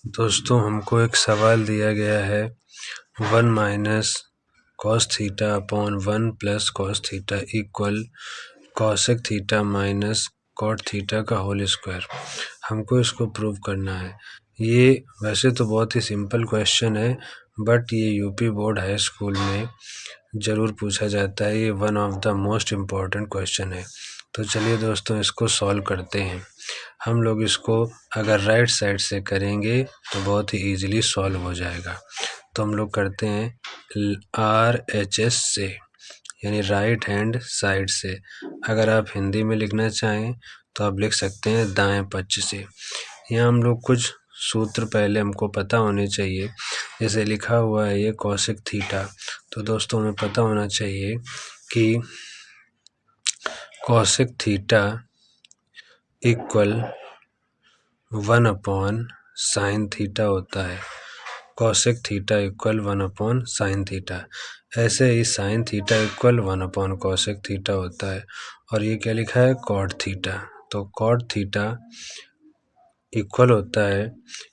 दोस्तों हमको एक सवाल दिया गया है 1 minus cos theta upon 1 plus cos theta equal cosec theta minus cot theta का होल स्क्वायर। हमको इसको प्रूव करना है। ये वैसे तो बहुत ही सिंपल क्वेश्चन है, बट ये यूपी बोर्ड हाई स्कूल में ज़रूर पूछा जाता है। ये one of the most important question है। तो चलिए दोस्तों इसको सॉल्व करते हैं। हम लोग इसको अगर राइट साइड से करेंगे तो बहुत ही ईजिली सॉल्व हो जाएगा। तो हम लोग करते हैं RHS से, यानी राइट हैंड साइड से। अगर आप हिंदी में लिखना चाहें तो आप लिख सकते हैं दाएं पक्ष से। यहाँ हम लोग कुछ सूत्र पहले हमको पता होने चाहिए। जैसे लिखा हुआ है ये कॉसेक थीटा, तो दोस्तों हमें पता होना चाहिए कि cosec theta equal 1 upon sine theta होता है। Cosec theta equal 1 upon sine theta. ऐसे ही sine theta equal 1 upon cosec theta होता है। और ये क्या लिखा है, कॉट थीटा। तो कॉट थीटा इक्वल होता है,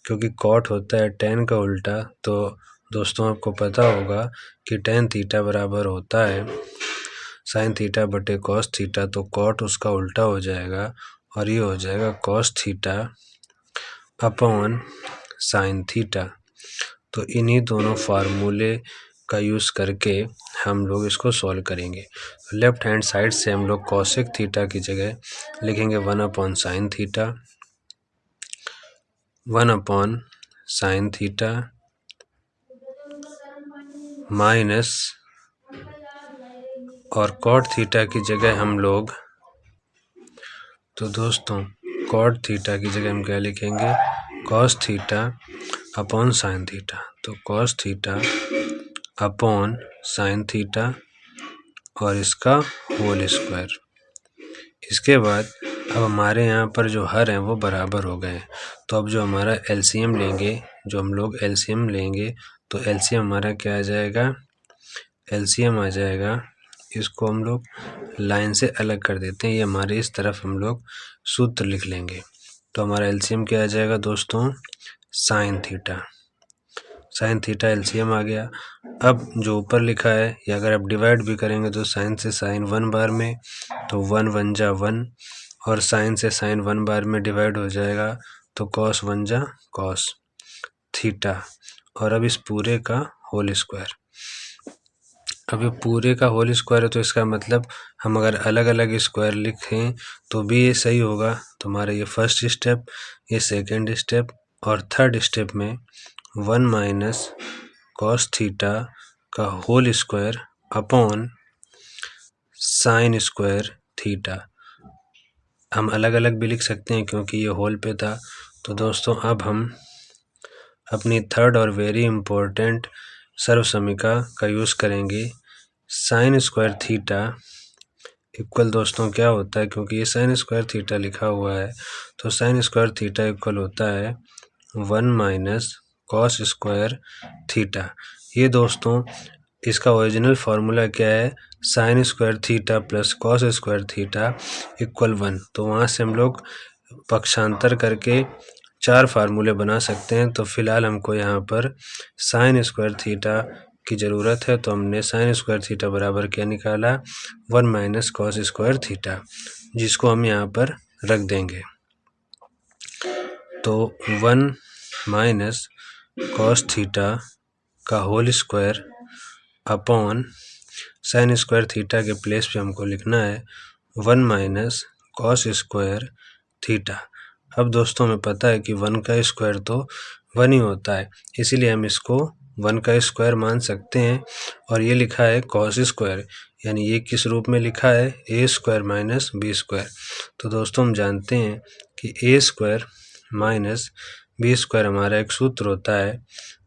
क्योंकि कॉट होता है tan का उल्टा। तो दोस्तों आपको पता होगा कि tan थीटा बराबर होता है साइन थीटा बटे कॉस थीटा। तो कॉट उसका उल्टा हो जाएगा और ये हो जाएगा cos theta upon sine theta. तो इन्हीं दोनों फार्मूले का यूज़ करके हम लोग इसको सॉल्व करेंगे। लेफ्ट हैंड साइड से हम लोग कॉसेक थीटा की जगह लिखेंगे 1 upon sine theta, 1 upon sine theta minus, और कॉट थीटा की जगह हम लोग, तो दोस्तों कॉट थीटा की जगह हम क्या लिखेंगे, cos theta upon sine theta. तो cos theta upon sine theta और इसका होल स्क्वायर। इसके बाद अब हमारे यहाँ पर जो हर हैं वो बराबर हो गए हैं। तो अब जो हमारा एलसीएम लेंगे, जो हम लोग एलसीएम लेंगे, तो एलसीएम हमारा क्या आ जाएगा, एलसीएम आ जाएगा, इसको हम लोग लाइन से अलग कर देते हैं। ये हमारे इस तरफ हम लोग सूत्र लिख लेंगे। तो हमारा एलसीएम क्या आ जाएगा दोस्तों, sine theta. Sine theta LCM आ गया। अब जो ऊपर लिखा है, या अगर आप डिवाइड भी करेंगे तो साइन से साइन 1 बार में, तो 1 1 जा 1, और साइन से साइन 1 बार में डिवाइड हो जाएगा, तो कॉस 1 जा कॉस थीटा। और अब इस पूरे का होल स्क्वायर। अब ये पूरे का होल स्क्वायर है, तो इसका मतलब हम अगर अलग अलग स्क्वायर लिखें तो भी ये सही होगा। तो हमारा ये फर्स्ट स्टेप, ये सेकंड स्टेप, और थर्ड स्टेप में 1 माइनस कॉस थीटा का whole square upon sine square theta. हम अलग अलग भी लिख सकते हैं क्योंकि ये होल पे था। तो दोस्तों अब हम अपनी थर्ड और वेरी इम्पोर्टेंट सर्वसमीका का यूज़ करेंगे। साइन स्क्वायर थीटा इक्वल दोस्तों क्या होता है, क्योंकि ये साइन स्क्वायर थीटा लिखा हुआ है, तो साइन स्क्वायर थीटा इक्वल होता है 1 माइनस कॉस स्क्वायर थीटा। ये दोस्तों इसका ओरिजिनल फार्मूला क्या है, sign square theta plus cos square theta equal 1। तो वहाँ से हम लोग पक्षांतर करके 4 फार्मूले बना सकते हैं। तो फिलहाल हमको यहाँ पर साइन स्क्वायर थीटा की ज़रूरत है, तो हमने साइन स्क्वायर थीटा बराबर क्या निकाला, 1 माइनस कॉस स्क्वायर थीटा, जिसको हम यहाँ पर रख देंगे। तो 1 माइनस कॉस थीटा का whole square upon sine square theta के प्लेस पे हमको लिखना है 1 माइनस कॉस स्क्वायर थीटा। अब दोस्तों हमें पता है कि 1 का स्क्वायर तो 1 ही होता है, इसीलिए हम इसको 1 का स्क्वायर मान सकते हैं। और ये लिखा है कॉस स्क्वायर, यानी ये किस रूप में लिखा है, ए स्क्वायर माइनस बी स्क्वायर। तो दोस्तों हम जानते हैं कि ए स्क्वायर माइनस बी स्क्वायर हमारा एक सूत्र होता है,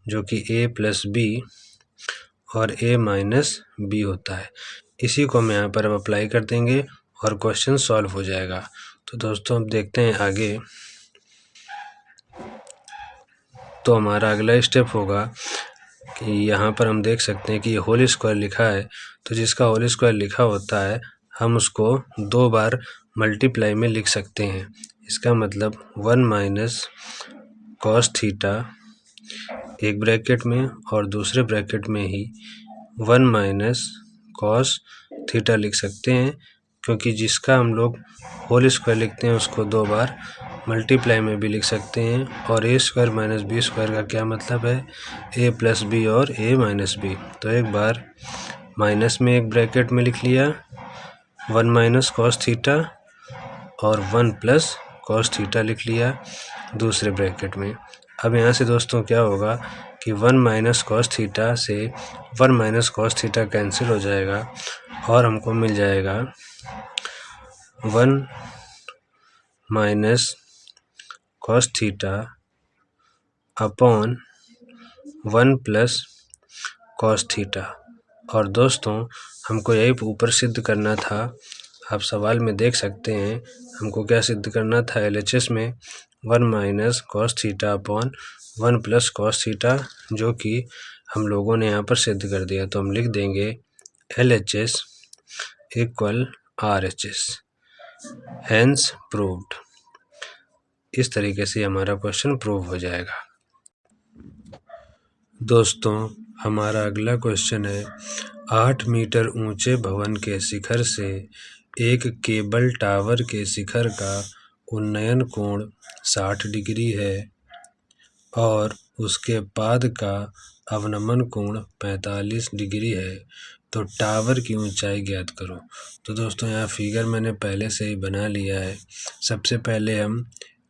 जो कि ए प्लस बी और ए माइनस बी होता है। इसी को हम यहाँ पर अब अप्लाई कर देंगे और क्वेश्चन सॉल्व हो जाएगा। तो दोस्तों अब देखते हैं आगे। तो हमारा अगला स्टेप होगा कि यहाँ पर हम देख सकते हैं कि ये होल स्क्वायर लिखा है, तो जिसका होल स्क्वायर लिखा होता है हम उसको 2 बार मल्टीप्लाई में लिख सकते हैं। इसका मतलब 1 माइनस कॉस थीटा एक ब्रैकेट में और दूसरे ब्रैकेट में ही 1 माइनस कॉस थीटा लिख सकते हैं, क्योंकि जिसका हम लोग होल स्क्वायर लिखते हैं उसको 2 बार मल्टीप्लाई में भी लिख सकते हैं। और ए स्क्वायर माइनस बी स्क्वायर का क्या मतलब है, ए प्लस बी और ए माइनस बी। तो एक बार माइनस में एक ब्रैकेट में लिख लिया 1 माइनस कॉस थीटा और 1 प्लस कॉस थीटा लिख लिया दूसरे ब्रैकेट में। अब यहाँ से दोस्तों क्या होगा कि 1 माइनस कॉस थीटा से 1 माइनस कॉस थीटा कैंसिल हो जाएगा और हमको मिल जाएगा 1 minus cos theta upon 1 plus cos theta. और दोस्तों हमको यही ऊपर सिद्ध करना था, आप सवाल में देख सकते हैं हमको क्या सिद्ध करना था LHS में 1 minus cos theta upon 1 plus cos theta, जो कि हम लोगों ने यहाँ पर सिद्ध कर दिया। तो हम लिख देंगे LHS equal RHS, hence proved. इस तरीके से हमारा क्वेश्चन प्रूव हो जाएगा। दोस्तों हमारा अगला क्वेश्चन है 8 मीटर ऊंचे भवन के शिखर से एक केबल टावर के शिखर का उन्नयन कोण 60 डिग्री है और उसके पाद का अवनमन कोण 45 डिग्री है, तो टावर की ऊंचाई ज्ञात करो। तो दोस्तों यहाँ फिगर मैंने पहले से ही बना लिया है। सबसे पहले हम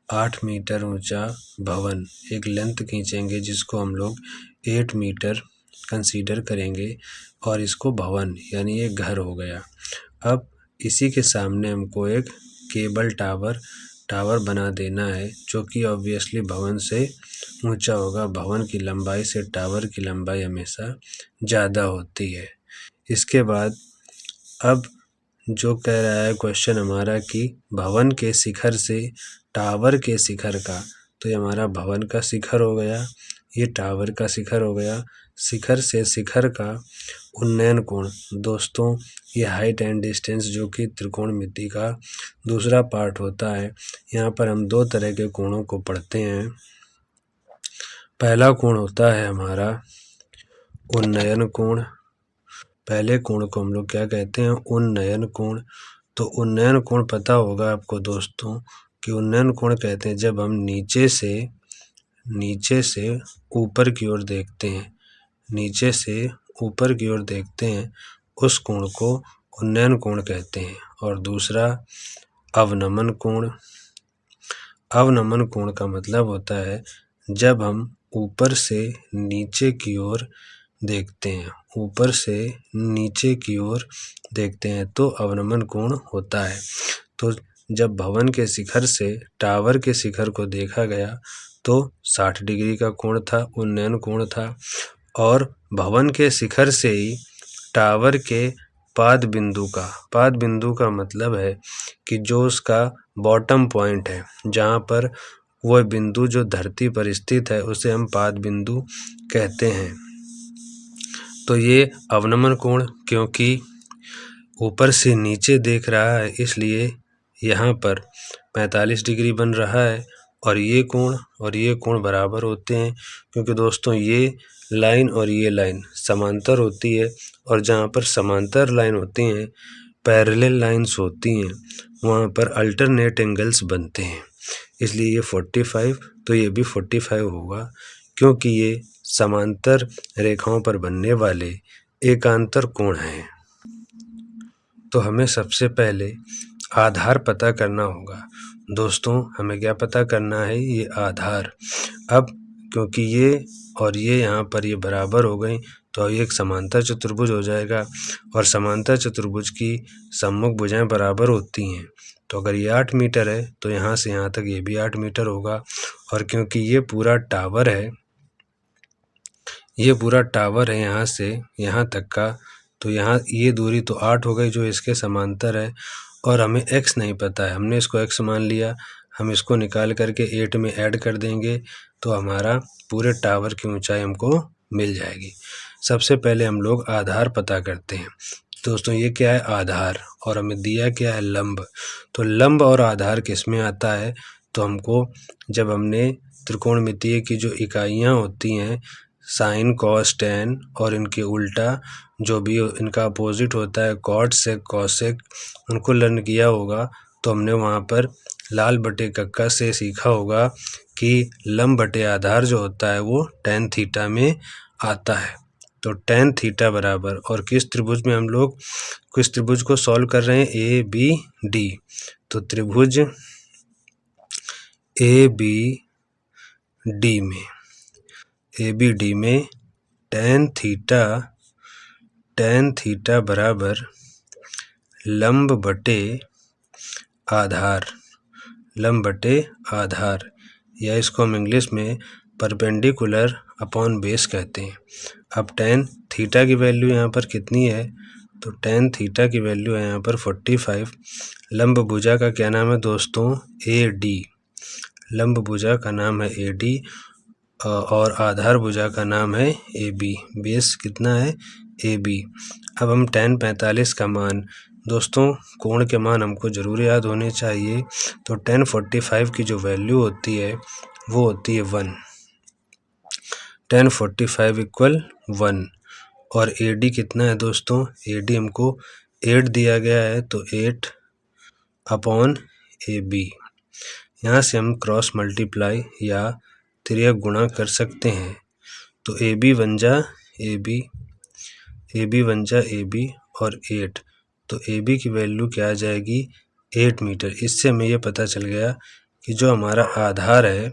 8 मीटर ऊंचा भवन एक लेंथ खींचेंगे जिसको हम लोग 8 मीटर कंसीडर करेंगे और इसको भवन यानी एक घर हो गया। अब इसी के सामने हमको एक केबल टावर बना देना है, जो कि ऑब्वियसली भवन से ऊंचा होगा। भवन की लंबाई से टावर की लंबाई हमेशा ज़्यादा होती है। इसके बाद अब जो कह रहा है क्वेश्चन हमारा कि भवन के शिखर से टावर के शिखर का, तो ये हमारा भवन का शिखर हो गया, ये टावर का शिखर हो गया। शिखर से शिखर का उन्नयन कोण, दोस्तों ये हाइट एंड डिस्टेंस जो कि त्रिकोणमिति का दूसरा पार्ट होता है। यहाँ पर हम 2 तरह के कोणों को पढ़ते हैं। पहला कोण होता है हमारा उन्नयन कोण। पहले कोण को हम लोग क्या कहते हैं, उन्नयन कोण। तो उन्नयन कोण पता होगा आपको दोस्तों कि उन्नयन कोण कहते हैं जब हम नीचे से ऊपर की ओर देखते हैं, नीचे से ऊपर की ओर देखते हैं, उस कोण को उन्नयन कोण कहते हैं। और दूसरा अवनमन कोण। अवनमन कोण का मतलब होता है जब हम ऊपर से नीचे की ओर देखते हैं, ऊपर से नीचे की ओर देखते हैं तो अवनमन कोण होता है। तो जब भवन के शिखर से टावर के शिखर को देखा गया तो 60 डिग्री का कोण था, उन्नयन कोण था। और भवन के शिखर से ही टावर के पाद बिंदु का मतलब है कि जो उसका बॉटम पॉइंट है, जहाँ पर वह बिंदु जो धरती पर स्थित है उसे हम पाद बिंदु कहते हैं। तो ये अवनमन कोण क्योंकि ऊपर से नीचे देख रहा है इसलिए यहाँ पर 45 डिग्री बन रहा है। और ये कोण बराबर होते हैं, क्योंकि दोस्तों ये लाइन और ये लाइन समांतर होती है, और जहाँ पर समांतर लाइन होती हैं, पैरेलल लाइंस होती हैं, वहाँ पर अल्टरनेट एंगल्स बनते हैं। इसलिए ये 45, तो ये भी 45 होगा, क्योंकि ये समांतर रेखाओं पर बनने वाले एकांतर कोण हैं। तो हमें सबसे पहले आधार पता करना होगा। दोस्तों हमें क्या पता करना है, ये आधार। अब क्योंकि ये और ये यहाँ पर ये बराबर हो गई तो ये एक समांतर चतुर्भुज हो जाएगा, और समांतर चतुर्भुज की सम्मुख भुजाएं बराबर होती हैं। तो अगर ये 8 मीटर है तो यहाँ से यहाँ तक ये भी 8 मीटर होगा। और क्योंकि ये पूरा टावर है, यहाँ से यहाँ तक का, तो यहाँ ये दूरी तो 8 हो गई जो इसके समांतर है। और हमें x नहीं पता है, हमने इसको x मान लिया, हम इसको निकाल करके 8 में ऐड कर देंगे तो हमारा पूरे टावर की ऊंचाई हमको मिल जाएगी। सबसे पहले हम लोग आधार पता करते हैं। दोस्तों ये क्या है, आधार, और हमें दिया क्या है, लंब। तो लंब और आधार किस में आता है, तो हमको जब हमने त्रिकोणमितीय की जो इकाइयाँ होती हैं साइन कॉस टेन और इनके उल्टा जो भी इनका अपोजिट होता है कॉट सेक कॉसेक, उनको लर्न किया होगा तो हमने वहाँ पर लाल बटे कक्का से सीखा होगा कि लंब बटे आधार जो होता है वो टेन थीटा में आता है। तो टेन थीटा बराबर, और किस त्रिभुज में हम लोग किस त्रिभुज को सॉल्व कर रहे हैं, ए बी डी। तो त्रिभुज ए बी डी में टेन थीटा बराबर लंब बटे आधार, या इसको हम इंग्लिश में परपेंडिकुलर अपॉन बेस कहते हैं। अब टेन थीटा की वैल्यू यहाँ पर कितनी है, तो टेन थीटा की वैल्यू है यहाँ पर 45। लंब भुजा का क्या नाम है दोस्तों, ए डी। लंब भुजा का नाम है ए डी और आधार भुजा का नाम है ए बी। बेस कितना है, ए बी। अब हम टेन 45 का मान, दोस्तों कोण के मान हमको ज़रूर याद होने चाहिए। तो टेन 45 की जो वैल्यू होती है वो होती है 1। Ten 45 equal 1। और ए डी कितना है दोस्तों, ए डी हमको 8 दिया गया है, तो 8 अपॉन ए बी। यहाँ से हम क्रॉस मल्टीप्लाई या तिर्यक गुणा कर सकते हैं। तो ए बी बन जा ए बी, ए बी बन जा ए बी और 8। तो ए बी की वैल्यू क्या आ जाएगी, 8 मीटर। इससे हमें ये पता चल गया कि जो हमारा आधार है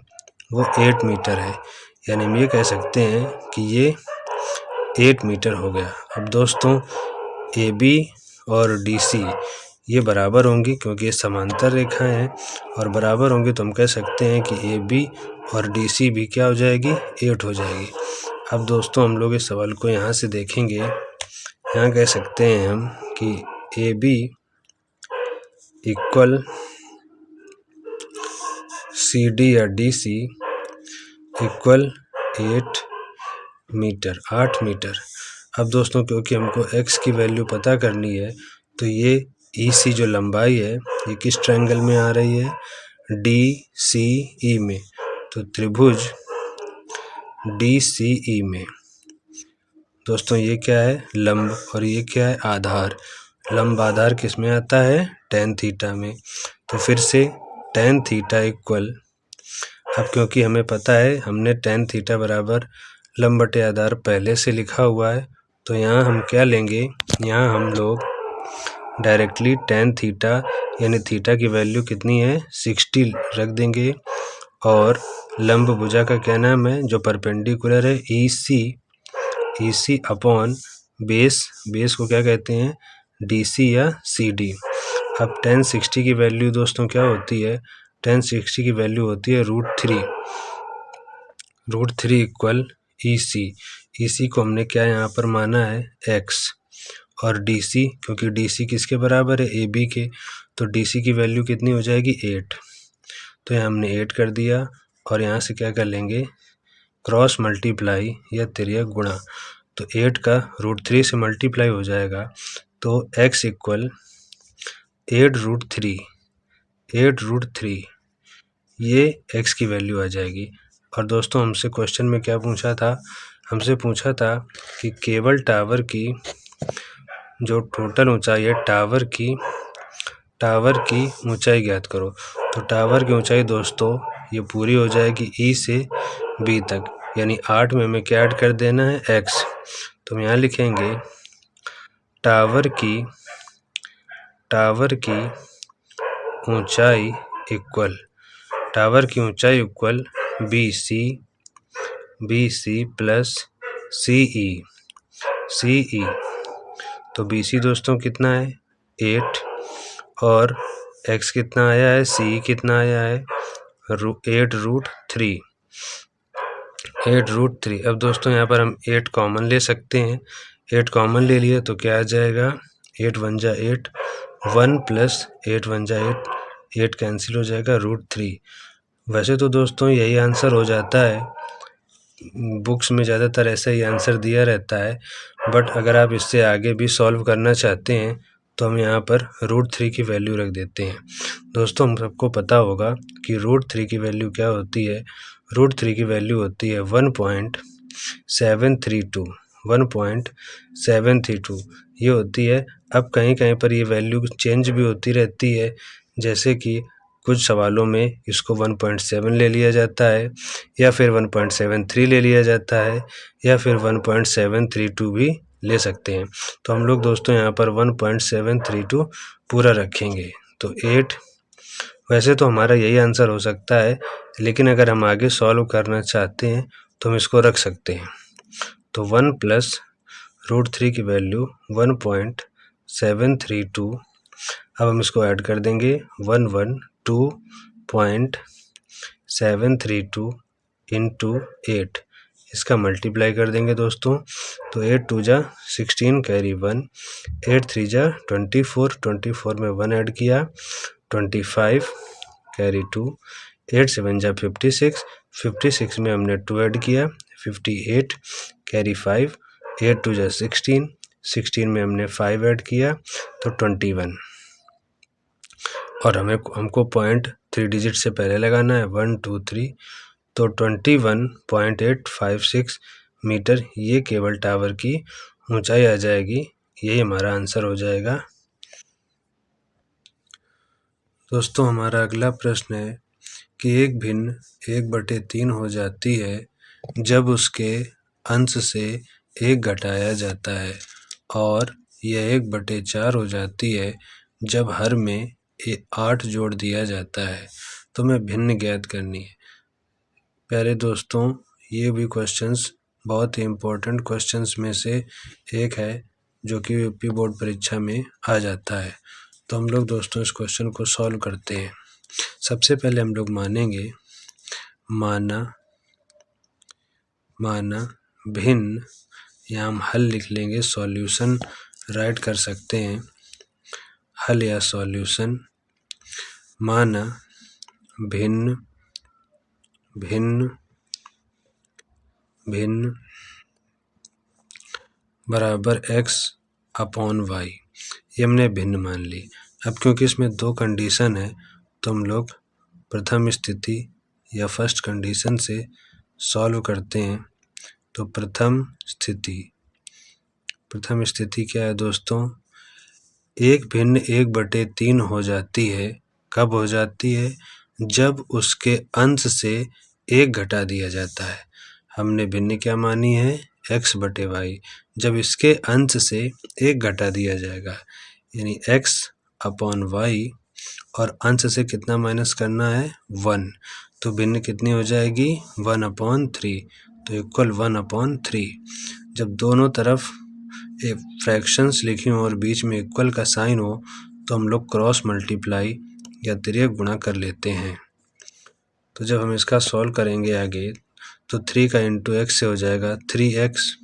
वो 8 मीटर है, यानी हम ये कह सकते हैं कि ये 8 मीटर हो गया। अब दोस्तों ए बी और डी सी ये बराबर होंगी क्योंकि ये समांतर रेखा हैं, और बराबर होंगी तो हम कह सकते हैं कि ए बी और डी सी भी क्या हो जाएगी, 8 हो जाएगी। अब दोस्तों हम लोग इस सवाल को यहाँ से देखेंगे। यहाँ कह सकते हैं हम कि A B equal C D या डी सी इक्वल 8 मीटर। अब दोस्तों क्योंकि हमको x की वैल्यू पता करनी है, तो ये ई सी जो लंबाई है ये किस ट्रायंगल में आ रही है, डी सी ई में। तो त्रिभुज डी सी ई में दोस्तों ये क्या है, लंब, और ये क्या है, आधार। लंब आधार किस में आता है, टेन थीटा में। तो फिर से टेन थीटा इक्वल, अब क्योंकि हमें पता है हमने टेन थीटा बराबर लंब बटे आधार पहले से लिखा हुआ है, तो यहाँ हम क्या लेंगे, यहाँ हम लोग डायरेक्टली टेन थीटा यानी थीटा की वैल्यू कितनी है, 60 रख देंगे। और लंब भुजा का क्या नाम है, जो परपेंडिकुलर है, ई सी अपॉन बेस को क्या कहते हैं, डी सी या सी डी। अब टेन 60 की वैल्यू दोस्तों क्या होती है, टेन 60 की वैल्यू होती है √3 इक्वल ई सी को हमने क्या यहाँ पर माना है, एक्स। और डी सी, क्योंकि डी सी किसके बराबर है, ए बी के, तो डी सी की वैल्यू कितनी हो जाएगी, 8। तो यहाँ हमने 8 कर दिया, और यहाँ से क्या कर लेंगे, क्रॉस मल्टीप्लाई या तिर्यक गुणा। तो 8 का √3 से मल्टीप्लाई हो जाएगा, तो x इक्वल 8√3 ये x की वैल्यू आ जाएगी। और दोस्तों हमसे क्वेश्चन में क्या पूछा था, हमसे पूछा था कि केबल टावर की जो टोटल ऊंचाई है, टावर की ऊंचाई ज्ञात करो। तो टावर की ऊंचाई दोस्तों ये पूरी हो जाएगी ई से बी तक, यानी 8 में हमें क्या ऐड कर देना है, x। तो हम यहाँ लिखेंगे टावर की ऊंचाई इक्वल बी सी प्लस सी ई। तो बी सी दोस्तों कितना है, 8, और x कितना आया है, सी कितना आया है, 8√3। अब दोस्तों यहाँ पर हम 8 कॉमन ले सकते हैं। 8 कॉमन ले लिए तो क्या आ जाएगा, 8 1 जा 8, 1 प्लस 8 1 जा 8 कैंसिल हो जाएगा, √3। वैसे तो दोस्तों यही आंसर हो जाता है, बुक्स में ज़्यादातर ऐसा ही आंसर दिया रहता है, बट अगर आप इससे आगे भी सॉल्व करना चाहते हैं तो हम यहाँ पर √3 की वैल्यू रख देते हैं। दोस्तों हम सबको पता होगा कि √3 की वैल्यू क्या होती है। √3 की वैल्यू होती है 1.732 ये होती है। अब कहीं कहीं पर ये वैल्यू चेंज भी होती रहती है, जैसे कि कुछ सवालों में इसको 1.7 ले लिया जाता है, या फिर 1.73 ले लिया जाता है, या फिर 1.732 भी ले सकते हैं। तो हम लोग दोस्तों यहाँ पर 1.732 पूरा रखेंगे। तो 8, वैसे तो हमारा यही आंसर हो सकता है, लेकिन अगर हम आगे सॉल्व करना चाहते हैं तो हम इसको रख सकते हैं। तो 1 प्लस √3 की वैल्यू 1.732। अब हम इसको ऐड कर देंगे 112.732 इंटू 8, इसका मल्टीप्लाई कर देंगे दोस्तों। तो 8 2 जा 16 कैरी 1, 8 3 जा 24, 24 में 1 ऐड किया 25 कैरी 2, 8 7 जा 56, 56 में हमने 2 ऐड किया 58 कैरी 5, 8 2 जा 16, 16 में हमने 5 ऐड किया तो 21। और हमको पॉइंट 3 डिजिट से पहले लगाना है 1 2 3, तो 21.856 मीटर ये केबल टावर की ऊंचाई आ जाएगी। यही हमारा आंसर हो जाएगा। दोस्तों हमारा अगला प्रश्न है कि एक भिन्न 1/3 हो जाती है जब उसके अंश से 1 घटाया जाता है, और यह 1/4 हो जाती है जब हर में 8 जोड़ दिया जाता है। तो हमें भिन्न ज्ञात करनी है। प्यारे दोस्तों, ये भी क्वेश्चंस बहुत ही इम्पोर्टेंट क्वेश्चंस में से एक है, जो कि यूपी बोर्ड परीक्षा में आ जाता है। तो हम लोग दोस्तों इस क्वेश्चन को सॉल्व करते हैं। सबसे पहले हम लोग मानेंगे माना भिन्न, या हम हल लिख लेंगे, सॉल्यूशन राइट कर सकते हैं, हल या सॉल्यूशन। माना भिन्न बराबर x/y, ये हमने भिन्न मान ली। अब क्योंकि इसमें 2 कंडीशन है, तो हम लोग प्रथम स्थिति या फर्स्ट कंडीशन से सॉल्व करते हैं। तो प्रथम स्थिति क्या है दोस्तों? एक भिन्न 1/3 हो जाती है। कब हो जाती है? जब उसके अंश से 1 घटा दिया जाता है। हमने भिन्न क्या मानी है? x/y। जब इसके अंश से 1 घटा दिया जाएगा, यानी x/y, और अंश से कितना माइनस करना है? 1। तो भिन्न कितनी हो जाएगी? 1/3, तो इक्वल 1/3। जब दोनों तरफ फ्रैक्शंस लिखी हो और बीच में इक्वल का साइन हो, तो हम लोग क्रॉस मल्टीप्लाई या तिर्यक गुणा कर लेते हैं। तो जब हम इसका सॉल्व करेंगे आगे, तो 3 का इंटू x से हो जाएगा 3x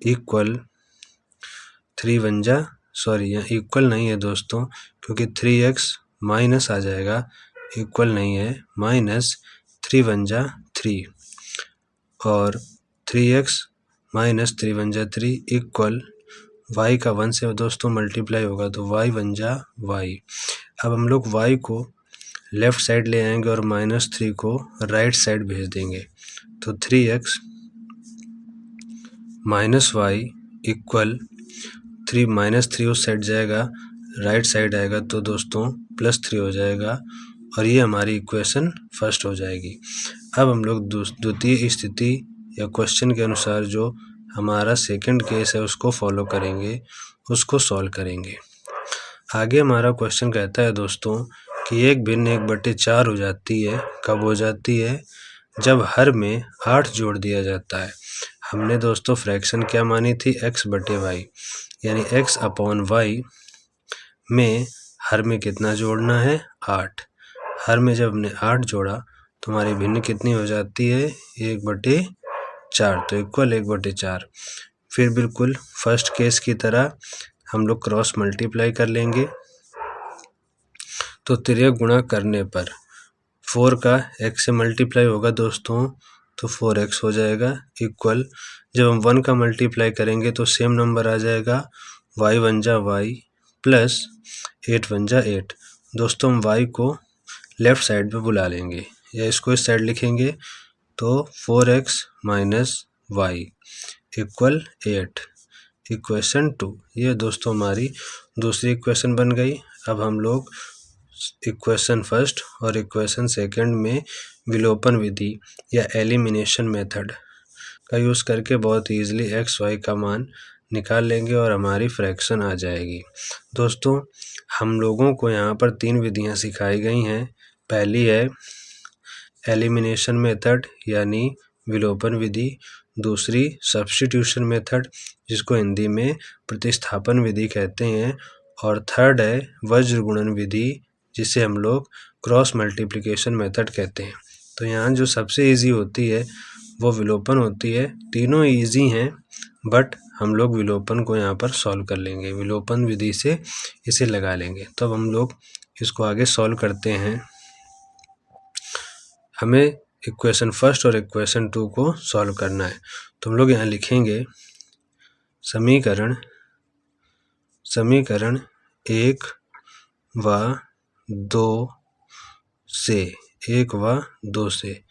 इक्वल 3 1 जा, सॉरी यहाँ इक्वल नहीं है दोस्तों, क्योंकि 3x माइनस आ जाएगा, इक्वल नहीं है, माइनस 3 1 जा 3, और 3x माइनस 3 1 जा 3 इक्वल y का 1 से दोस्तों मल्टीप्लाई होगा, तो y 1 जा y। अब हम लोग y को लेफ़्ट साइड ले आएंगे और -3 को राइट साइड भेज देंगे। तो 3x माइनस y इक्वल 3 -3 उस साइड जाएगा, राइट साइड आएगा, तो दोस्तों +3 हो जाएगा, और ये हमारी इक्वेशन फर्स्ट हो जाएगी। अब हम लोग द्वितीय स्थिति या क्वेश्चन के अनुसार जो हमारा सेकंड केस है उसको फॉलो करेंगे, उसको सॉल्व करेंगे। आगे हमारा क्वेश्चन कहता है दोस्तों कि एक भिन्न 1/4 हो जाती है। कब हो जाती है? जब हर में 8 जोड़ दिया जाता है। हमने दोस्तों फ्रैक्शन क्या मानी थी? x/y, यानी x/y में हर में कितना जोड़ना है? 8। हर में जब हमने 8 जोड़ा तो हमारी भिन्न कितनी हो जाती है? 1/4, तो इक्वल 1/4। फिर बिल्कुल फर्स्ट केस की तरह हम लोग क्रॉस मल्टीप्लाई कर लेंगे। तो तिर्यक गुणा करने पर 4 का x से मल्टीप्लाई होगा दोस्तों, तो 4x हो जाएगा, इक्वल जब हम 1 का मल्टीप्लाई करेंगे तो सेम नंबर आ जाएगा, वाई वन जा वाई प्लस 8 वन जा 8। दोस्तों हम वाई को लेफ़्ट साइड पे बुला लेंगे या इसको इस साइड लिखेंगे तो 4x minus Y equal 8। Equation 2, ये दोस्तों हमारी दूसरी इक्वेशन बन गई। अब हम लोग इक्वेशन फर्स्ट और इक्वेशन सेकंड में विलोपन विधि या एलिमिनेशन मेथड का यूज़ करके बहुत ईजिली एक्स वाई का मान निकाल लेंगे और हमारी फ्रैक्शन आ जाएगी। दोस्तों हम लोगों को यहाँ पर 3 विधियाँ सिखाई गई हैं। पहली है एलिमिनेशन मेथड यानी विलोपन विधि, दूसरी सब्स्टिट्यूशन मेथड जिसको हिंदी में प्रतिस्थापन विधि कहते हैं, और थर्ड है वज्र गुणन विधि जिसे हम लोग क्रॉस मल्टीप्लिकेशन मेथड कहते हैं। तो यहाँ जो सबसे इजी होती है वो विलोपन होती है। तीनों इजी हैं बट हम लोग विलोपन को यहाँ पर सॉल्व कर लेंगे, विलोपन विधि से इसे लगा लेंगे। तो अब हम लोग इसको आगे सॉल्व करते हैं। हमें इक्वेशन फर्स्ट और इक्वेशन 2 को सॉल्व करना है। तो हम लोग यहाँ लिखेंगे समीकरण 1 व 2 से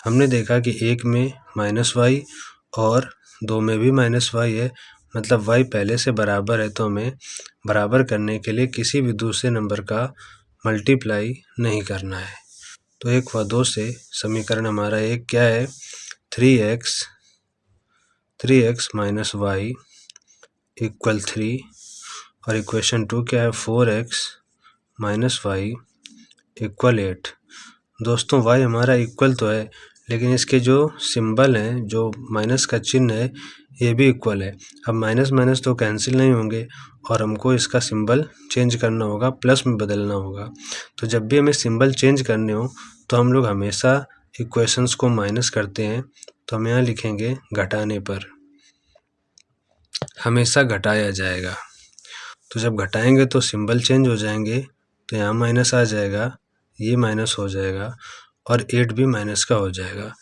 हमने देखा कि 1 में माइनस वाई और 2 में भी माइनस वाई है, मतलब वाई पहले से बराबर है। तो हमें बराबर करने के लिए किसी भी दूसरे नंबर का मल्टीप्लाई नहीं करना है। तो 1 व 2 से समीकरण हमारा एक क्या है, 3x माइनस वाई इक्वल 3, और इक्वेशन 2 क्या है, 4x माइनस वाई इक्वल 8। दोस्तों y हमारा इक्वल तो है लेकिन इसके जो सिंबल हैं, जो माइनस का चिन्ह है, ये भी इक्वल है। अब माइनस माइनस तो कैंसिल नहीं होंगे और हमको इसका सिंबल चेंज करना होगा, प्लस में बदलना होगा। तो जब भी हमें सिंबल चेंज करने हो तो हम लोग हमेशा इक्वेशंस को माइनस करते हैं। तो हम यहाँ लिखेंगे घटाने पर, हमेशा घटाया जाएगा। तो जब घटाएंगे तो सिंबल चेंज हो जाएंगे, तो यहाँ माइनस आ जाएगा, ये माइनस हो जाएगा और 8 भी माइनस का हो जाएगा।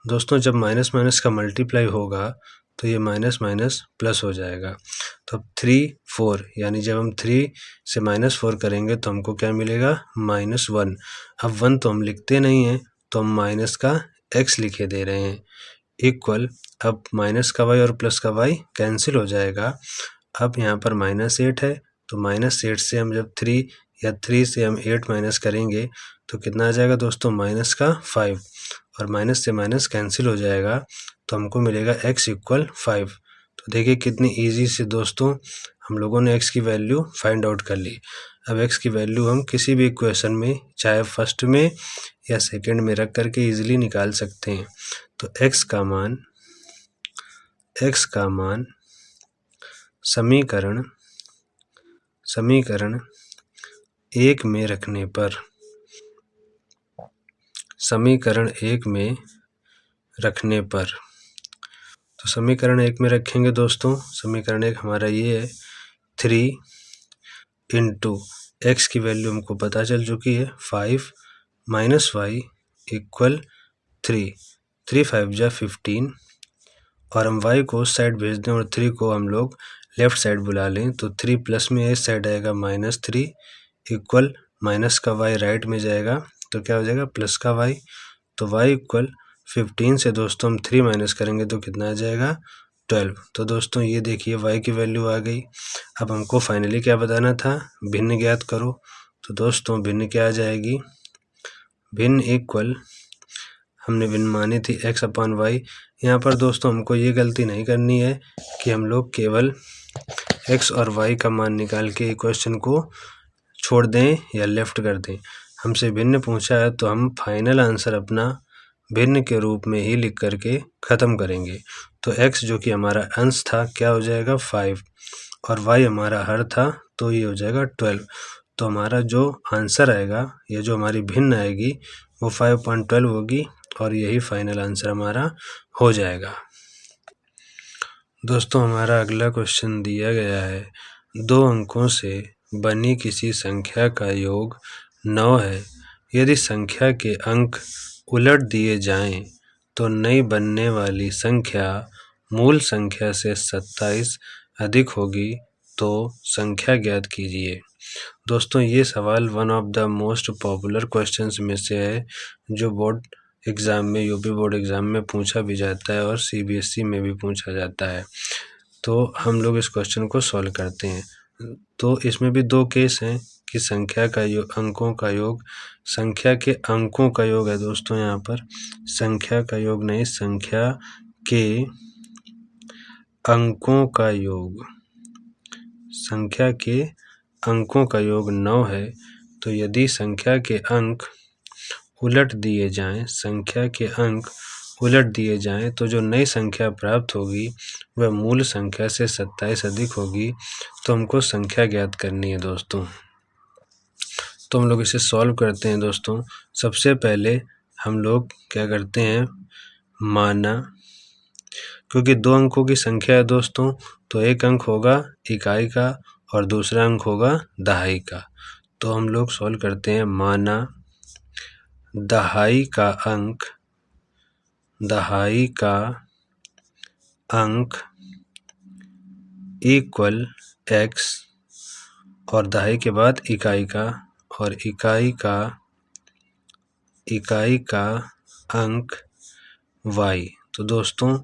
दोस्तों जब माइनस माइनस का मल्टीप्लाई होगा तो ये माइनस माइनस प्लस हो जाएगा। तो 3 4 यानी जब हम 3 से -4 करेंगे तो हमको क्या मिलेगा, -1। अब 1 तो हम लिखते नहीं हैं तो हम माइनस का x लिखे दे रहे हैं इक्वल, अब माइनस का y और प्लस का y कैंसिल हो जाएगा। अब यहाँ पर -8 है तो -8 से हम जब 3 या 3 से हम 8 माइनस करेंगे तो कितना आ जाएगा दोस्तों, माइनस का 5, और माइनस से माइनस कैंसिल हो जाएगा तो हमको मिलेगा x इक्वल 5। तो देखिए कितनी इजी से दोस्तों हम लोगों ने x की वैल्यू फाइंड आउट कर ली। अब x की वैल्यू हम किसी भी इक्वेशन में, चाहे फर्स्ट में या सेकंड में रख करके इजीली निकाल सकते हैं। तो x का मान समीकरण 1 में रखने पर, समीकरण 1 में रखने पर, तो समीकरण 1 में रखेंगे दोस्तों। समीकरण 1 हमारा ये है 3 इंटू एक्स की वैल्यू हमको पता चल चुकी है 5 माइनस वाई इक्वल 3, 3 5 जा 15, और हम y को उस साइड भेज दें और 3 को हम लोग लेफ़्ट साइड बुला लें तो 3 प्लस में इस साइड आएगा -3 इक्वल माइनस का y राइट में जाएगा तो क्या हो जाएगा, प्लस का y। तो y इक्वल 15 से दोस्तों हम 3 माइनस करेंगे तो कितना आ जाएगा, 12। तो दोस्तों ये देखिए y की वैल्यू आ गई। अब हमको फाइनली क्या बताना था, भिन्न ज्ञात करो। तो दोस्तों भिन्न क्या आ जाएगी, भिन्न इक्वल, हमने भिन्न मानी थी x अपॉन वाई। यहाँ पर दोस्तों हमको ये गलती नहीं करनी है कि हम लोग केवल x और y का मान निकाल के इक्वेशन को छोड़ दें या लेफ्ट कर दें। हमसे भिन्न पूछा है तो हम फाइनल आंसर अपना भिन्न के रूप में ही लिख करके ख़त्म करेंगे। तो x जो कि हमारा अंश था क्या हो जाएगा 5, और y हमारा हर था तो ये हो जाएगा 12। तो हमारा जो आंसर आएगा या जो हमारी भिन्न आएगी वो 5.12 होगी और यही फाइनल आंसर हमारा हो जाएगा। दोस्तों हमारा अगला क्वेश्चन दिया गया है, 2 अंकों से बनी किसी संख्या का योग 9 है। यदि संख्या के अंक उलट दिए जाएं तो नई बनने वाली संख्या मूल संख्या से 27 अधिक होगी, तो संख्या ज्ञात कीजिए। दोस्तों ये सवाल one of the most popular questions में से है, जो बोर्ड एग्ज़ाम में, यूपी बोर्ड एग्ज़ाम में पूछा भी जाता है और सीबीएसई में भी पूछा जाता है। तो हम लोग इस क्वेश्चन को सॉल्व करते हैं। तो इसमें भी दो केस हैं कि संख्या का योग, अंकों का योग, संख्या के अंकों का योग है दोस्तों, यहाँ पर संख्या का योग नहीं, संख्या के अंकों का योग, संख्या के अंकों का योग 9 है। तो यदि संख्या के अंक उलट दिए जाएं, संख्या के अंक उलट दिए जाएं, तो जो नई संख्या प्राप्त होगी वह मूल संख्या से 27 अधिक होगी। तो हमको संख्या ज्ञात करनी है दोस्तों। तो हम लोग इसे सॉल्व करते हैं दोस्तों। सबसे पहले हम लोग क्या करते हैं, माना, क्योंकि दो अंकों की संख्या है दोस्तों, तो एक अंक होगा इकाई का और दूसरा अंक होगा दहाई का। तो हम लोग सॉल्व करते हैं, माना दहाई का अंक, दहाई का अंक इक्वल x, और दहाई के बाद इकाई का, और इकाई का अंक y। तो दोस्तों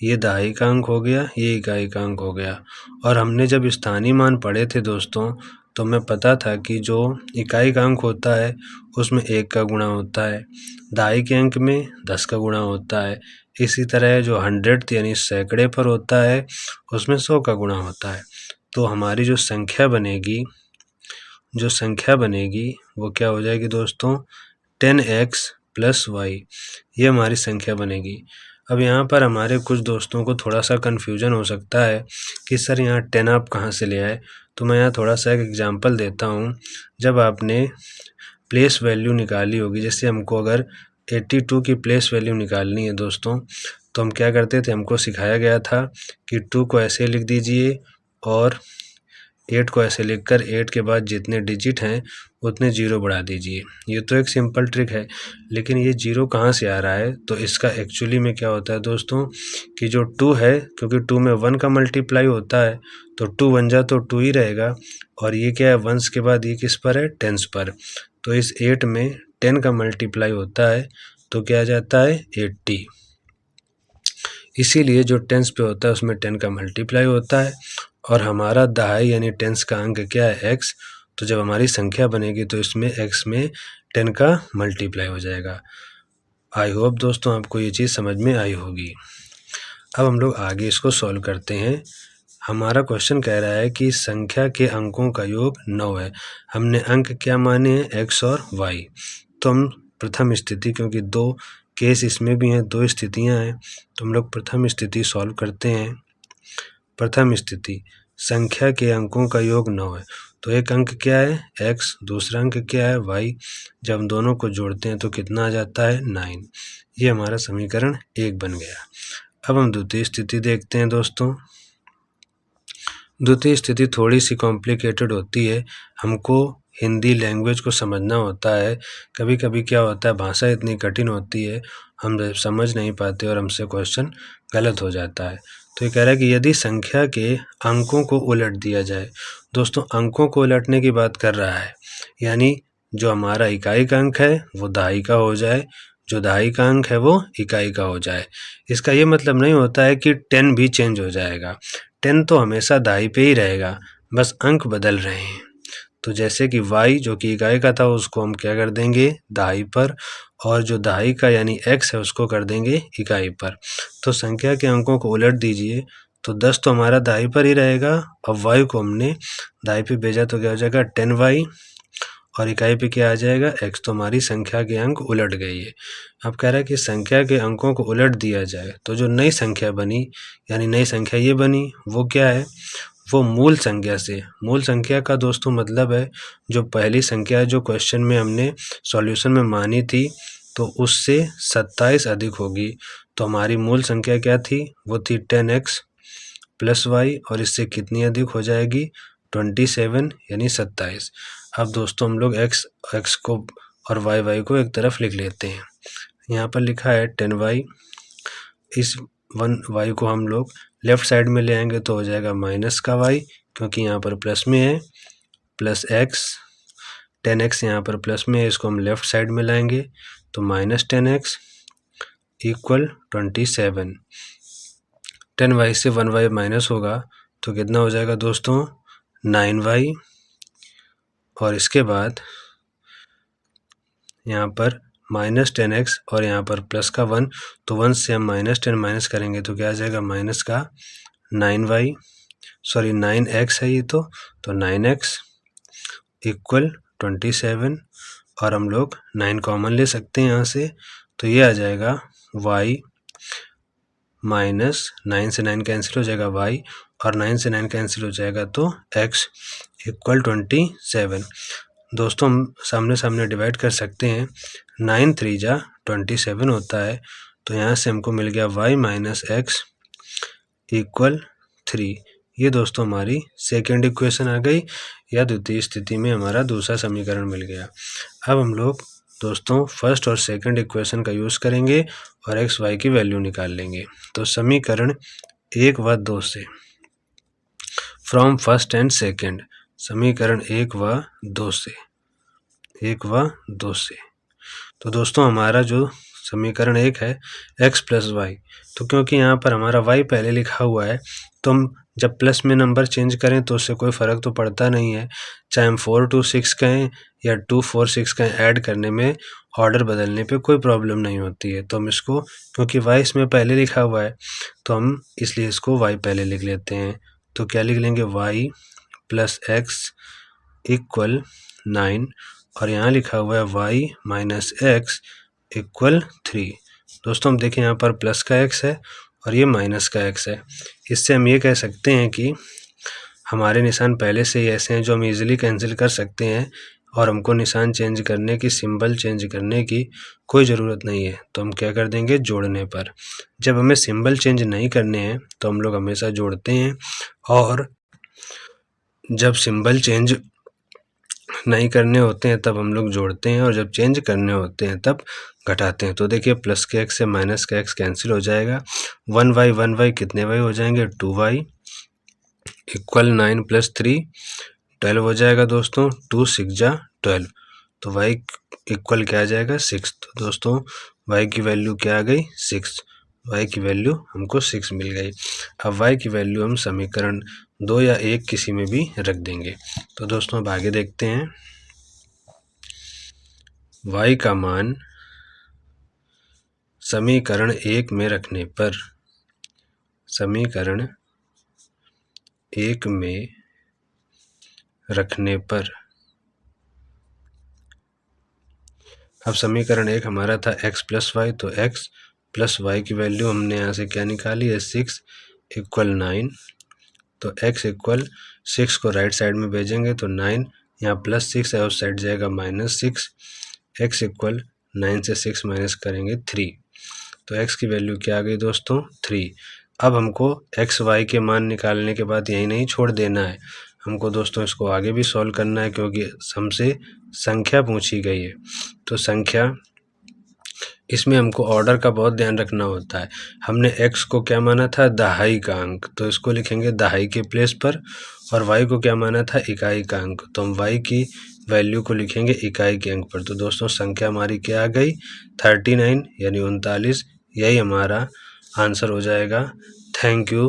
ये दहाई का अंक हो गया, ये इकाई का अंक हो गया। और हमने जब स्थानीय मान पढ़े थे दोस्तों, तो हमें पता था कि जो इकाई का अंक होता है उसमें 1 का गुणा होता है, दहाई के अंक में 10 का गुणा होता है। इसी तरह जो 100 यानी सैकड़े पर होता है उसमें 100 का गुणा होता है। तो हमारी जो संख्या बनेगी, वो क्या हो जाएगी दोस्तों, 10x + y, ये हमारी संख्या बनेगी। अब यहाँ पर हमारे कुछ दोस्तों को थोड़ा सा कन्फ्यूजन हो सकता है कि सर यहाँ 10 आप कहाँ से ले आए। तो मैं यहाँ थोड़ा सा एक एग्जांपल देता हूँ। जब आपने प्लेस वैल्यू निकाली होगी, जैसे हमको अगर 82 की प्लेस वैल्यू निकालनी है दोस्तों, तो हम क्या करते थे, हमको सिखाया गया था कि 2 को ऐसे लिख दीजिए और 8 को ऐसे लिखकर 8 के बाद जितने डिजिट हैं उतने 0 बढ़ा दीजिए। ये तो एक सिंपल ट्रिक है, लेकिन ये 0 कहाँ से आ रहा है, तो इसका एक्चुअली में क्या होता है दोस्तों कि जो 2 है, क्योंकि 2 में 1 का मल्टीप्लाई होता है, तो 2 1 जा तो 2 ही रहेगा। और ये क्या है, 1s के बाद ये किस पर है, 10s पर। तो इस 8 में 10 का मल्टीप्लाई होता है, तो क्या आ जाता है, 80। इसीलिए जो 10s पे होता है उसमें 10 का मल्टीप्लाई होता है। और हमारा दहाई यानी 10s का अंक क्या है, x। तो जब हमारी संख्या बनेगी तो इसमें x में 10 का मल्टीप्लाई हो जाएगा। आई होप दोस्तों आपको ये चीज़ समझ में आई होगी। अब हम लोग आगे इसको सॉल्व करते हैं। हमारा क्वेश्चन कह रहा है कि संख्या के अंकों का योग 9 है। हमने अंक क्या माने हैं, x और y। तो हम प्रथम स्थिति, क्योंकि 2 केस इसमें भी हैं, 2 स्थितियां हैं, तो हम लोग प्रथम स्थिति सॉल्व करते हैं। प्रथम स्थिति, संख्या के अंकों का योग 9 है। तो एक अंक क्या है, x, दूसरा अंक क्या है, y। जब हम दोनों को जोड़ते हैं तो कितना आ जाता है, 9। ये हमारा समीकरण 1 बन गया। अब हम द्वितीय स्थिति देखते हैं दोस्तों। द्वितीय स्थिति थोड़ी सी कॉम्प्लिकेटेड होती है, हमको हिंदी लैंग्वेज को समझना होता है। कभी कभी क्या होता है, भाषा इतनी कठिन होती है, हम समझ नहीं पाते और हमसे क्वेश्चन गलत हो जाता है। तो ये कह रहा है कि यदि संख्या के अंकों को उलट दिया जाए, दोस्तों अंकों को उलटने की बात कर रहा है, यानी जो हमारा इकाई का अंक है वो दहाई का हो जाए, जो दहाई का अंक है वो इकाई का हो जाए। इसका ये मतलब नहीं होता है कि 10 भी चेंज हो जाएगा, 10 तो हमेशा दहाई पे ही रहेगा, बस अंक बदल रहे हैं। तो जैसे कि y जो कि इकाई का था उसको हम क्या कर देंगे, दहाई पर, और जो दहाई का यानी x है उसको कर देंगे इकाई पर। तो संख्या के अंकों को उलट दीजिए, तो 10 तो हमारा दहाई पर ही रहेगा, अब y को हमने दहाई पे भेजा तो क्या हो जाएगा, 10y, और इकाई पे क्या आ जाएगा, x। तो हमारी संख्या के अंक उलट गई है। अब कह रहा है कि संख्या के अंकों को उलट दिया जाए, तो जो नई संख्या बनी, यानी नई संख्या ये बनी, वो क्या है, वो मूल संख्या से, मूल संख्या का दोस्तों मतलब है जो पहली संख्या जो क्वेश्चन में हमने सॉल्यूशन में मानी थी, तो उससे 27 अधिक होगी। तो हमारी मूल संख्या क्या थी, वो थी 10x + y, और इससे कितनी अधिक हो जाएगी, 27 यानी 27। अब दोस्तों हम लोग x को और y को एक तरफ लिख लेते हैं। यहाँ पर लिखा है 10y, इस 1y को हम लोग लेफ्ट साइड में ले आएंगे तो हो जाएगा -का y, क्योंकि यहाँ पर प्लस में है, प्लस एक्स, 10x यहाँ पर प्लस में है, इसको हम लेफ्ट साइड में लाएंगे तो माइनस 10x इक्वल 27। 10y से 1y माइनस होगा तो कितना हो जाएगा दोस्तों, 9y। और इसके बाद यहाँ पर माइनस 10x और यहाँ पर प्लस का 1, तो 1 से हम माइनस 10 माइनस करेंगे तो क्या आ जाएगा, माइनस का 9x है ये तो 9x इक्वल 27। और हम लोग 9 कॉमन ले सकते हैं यहाँ से, तो ये आ जाएगा y माइनस 9 से 9 कैंसिल हो जाएगा y, और 9 से 9 कैंसिल हो जाएगा तो x इक्वल 27। दोस्तों हम सामने सामने डिवाइड कर सकते हैं, 9 3 जा 27 होता है, तो यहाँ से हमको मिल गया y माइनस एक्स इक्वल 3। ये दोस्तों हमारी सेकेंड इक्वेशन आ गई, या द्वितीय स्थिति में हमारा दूसरा समीकरण मिल गया। अब हम लोग दोस्तों फर्स्ट और सेकंड इक्वेशन का यूज़ करेंगे और एक्स वाई की वैल्यू निकाल लेंगे। तो समीकरण 1 व 2 से, फ्रॉम फर्स्ट एंड सेकंड, समीकरण 1 व 2 से, 1 व 2 से। तो दोस्तों हमारा जो समीकरण 1 है x प्लस वाई, तो क्योंकि यहाँ पर हमारा y पहले लिखा हुआ है तो हम जब प्लस में नंबर चेंज करें तो उससे कोई फ़र्क तो पड़ता नहीं है, चाहे हम 4 2 6 कहें या 2 4 6 कहें, ऐड करने में ऑर्डर बदलने पे कोई प्रॉब्लम नहीं होती है। तो हम इसको, क्योंकि y इसमें पहले लिखा हुआ है तो हम इसलिए इसको y पहले लिख लेते हैं। तो क्या लिख लेंगे, y प्लस एक्स इक्वल 9, और यहाँ लिखा हुआ है y माइनस एक्स इक्वल 3। दोस्तों हम देखें यहाँ पर प्लस का x है और ये माइनस का x है, इससे हम ये कह सकते हैं कि हमारे निशान पहले से ही ऐसे हैं जो हम इजीली कैंसिल कर सकते हैं और हमको निशान चेंज करने की, सिंबल चेंज करने की कोई ज़रूरत नहीं है। तो हम क्या कर देंगे, जोड़ने पर। जब हमें सिंबल चेंज नहीं करने हैं तो हम लोग हमेशा जोड़ते हैं, और जब सिंबल चेंज नहीं करने होते हैं तब हम लोग जोड़ते हैं, और जब चेंज करने होते हैं तब घटाते हैं। तो देखिए प्लस के x से माइनस का x कैंसिल हो जाएगा, 1y कितने y हो जाएंगे, 2y इक्वल 9 प्लस 3 12 हो जाएगा दोस्तों, 2 6 जा 12, तो y इक्वल क्या आ जाएगा, 6। तो दोस्तों y की वैल्यू क्या आ गई, 6। y की वैल्यू हमको 6 मिल गई। अब y की वैल्यू हम समीकरण 2 या 1 किसी में भी रख देंगे। तो दोस्तों अब आगे देखते हैं, y का मान समीकरण 1 में रखने पर, समीकरण 1 में रखने पर, अब समीकरण 1 हमारा था x प्लस वाई, तो x प्लस वाई की वैल्यू हमने यहाँ से क्या निकाली है, 6 इक्वल 9। तो x इक्वल 6 को राइट साइड में भेजेंगे तो 9, यहाँ प्लस 6 है उस साइड जाएगा -6, x इक्वल 9 से 6 माइनस करेंगे 3, तो x की वैल्यू क्या आ गई दोस्तों, 3। अब हमको x y के मान निकालने के बाद यहीं नहीं छोड़ देना है, हमको दोस्तों इसको आगे भी सॉल्व करना है, क्योंकि हमसे संख्या पूछी गई है। तो संख्या, इसमें हमको ऑर्डर का बहुत ध्यान रखना होता है। हमने x को क्या माना था, दहाई का अंक, तो इसको लिखेंगे दहाई के प्लेस पर, और y को क्या माना था, इकाई का अंक, तो हम y की वैल्यू को लिखेंगे इकाई के अंक पर। तो दोस्तों संख्या हमारी क्या आ गई, 39 यानी 39, यही हमारा आंसर हो जाएगा। Thank you.